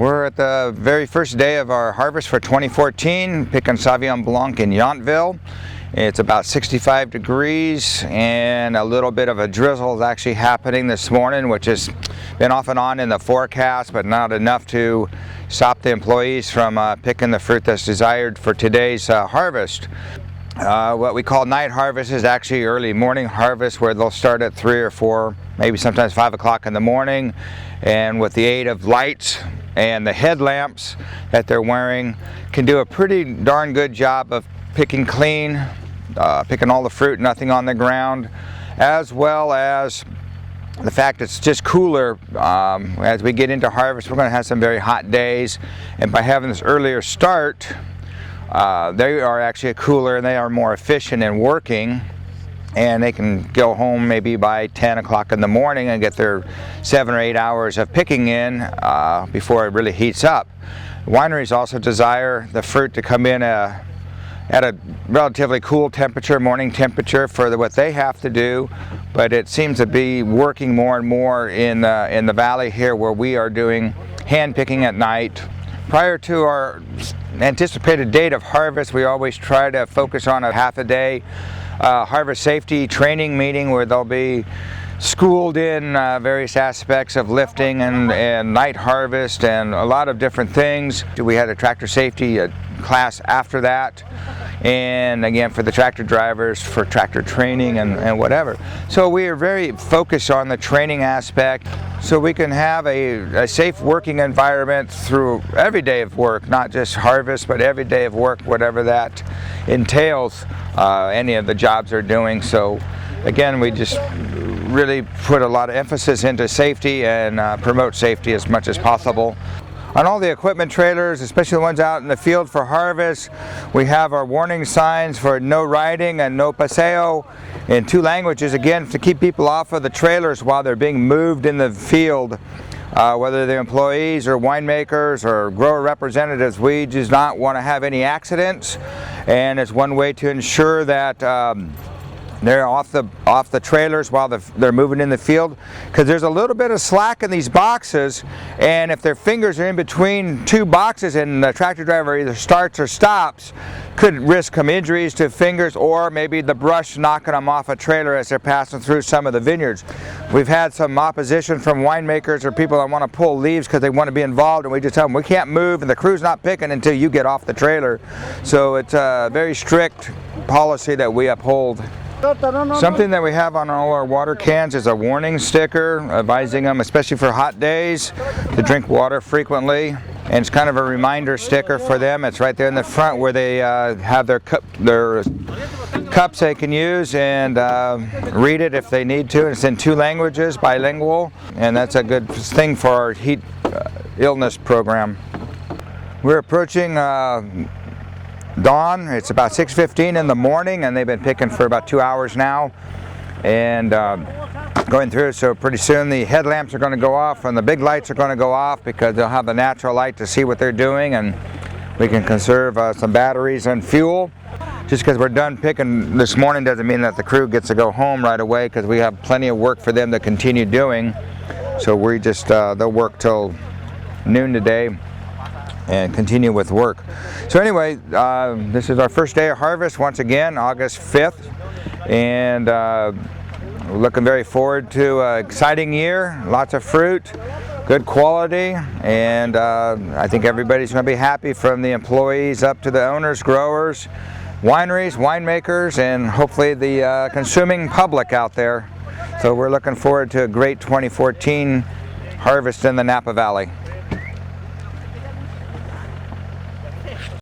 We're at the very first day of our harvest for 2014, picking Sauvignon Blanc in Yountville. It's about 65 degrees and a little bit of a drizzle is actually happening this morning, which has been off and on in the forecast, but not enough to stop the employees from picking the fruit that's desired for today's harvest. What we call night harvest is actually early morning harvest, where they'll start at 3 or 4, maybe sometimes 5 o'clock in the morning, and with the aid of lights and the headlamps that they're wearing can do a pretty darn good job of picking clean, picking all the fruit, nothing on the ground, as well as the fact it's just cooler. As we get into harvest, we're going to have some very hot days, and by having this earlier start, they are actually cooler and they are more efficient in working, and they can go home maybe by 10 o'clock in the morning and get their 7 or 8 hours of picking in before it really heats up. Wineries also desire the fruit to come in at a relatively cool temperature, morning temperature, for what they have to do, but it seems to be working more and more in the valley here, where we are doing hand picking at night. Prior to our anticipated date of harvest, we always try to focus on a half a day harvest safety training meeting, where they'll be schooled in various aspects of lifting and night harvest and a lot of different things. We had a tractor safety class after that, and again for the tractor drivers for tractor training and whatever. So we are very focused on the training aspect, so we can have a safe working environment through every day of work, not just harvest, but every day of work, whatever that entails, any of the jobs they're doing. So again, we just really put a lot of emphasis into safety and promote safety as much as possible. On all the equipment trailers, especially the ones out in the field for harvest, we have our warning signs for no riding and no paseo in 2 languages, again to keep people off of the trailers while they're being moved in the field. Whether they're employees or winemakers or grower representatives, we do not want to have any accidents, and it's one way to ensure that they're off the trailers while they're moving in the field, because there's a little bit of slack in these boxes, and if their fingers are in between 2 boxes and the tractor driver either starts or stops, could risk some injuries to fingers, or maybe the brush knocking them off a trailer as they're passing through some of the vineyards. We've had some opposition from winemakers or people that want to pull leaves because they want to be involved, and we just tell them we can't move and the crew's not picking until you get off the trailer. So it's a very strict policy that we uphold. Something that we have on all our water cans is a warning sticker advising them, especially for hot days, to drink water frequently. And it's kind of a reminder sticker for them. It's right there in the front where they have their cups they can use and read it if they need to. It's in 2 languages, bilingual, and that's a good thing for our heat illness program. We're approaching dawn. It's about 6:15 in the morning, and they've been picking for about 2 hours now and going through. So pretty soon the headlamps are going to go off and the big lights are going to go off, because they'll have the natural light to see what they're doing, and we can conserve some batteries and fuel. Just because we're done picking this morning doesn't mean that the crew gets to go home right away, because we have plenty of work for them to continue doing. So we just they'll work till noon today and continue with work. So anyway, this is our first day of harvest once again, August 5th, and we're looking very forward to an exciting year, lots of fruit, good quality, and I think everybody's going to be happy, from the employees up to the owners, growers, wineries, winemakers, and hopefully the consuming public out there. So we're looking forward to a great 2014 harvest in the Napa Valley.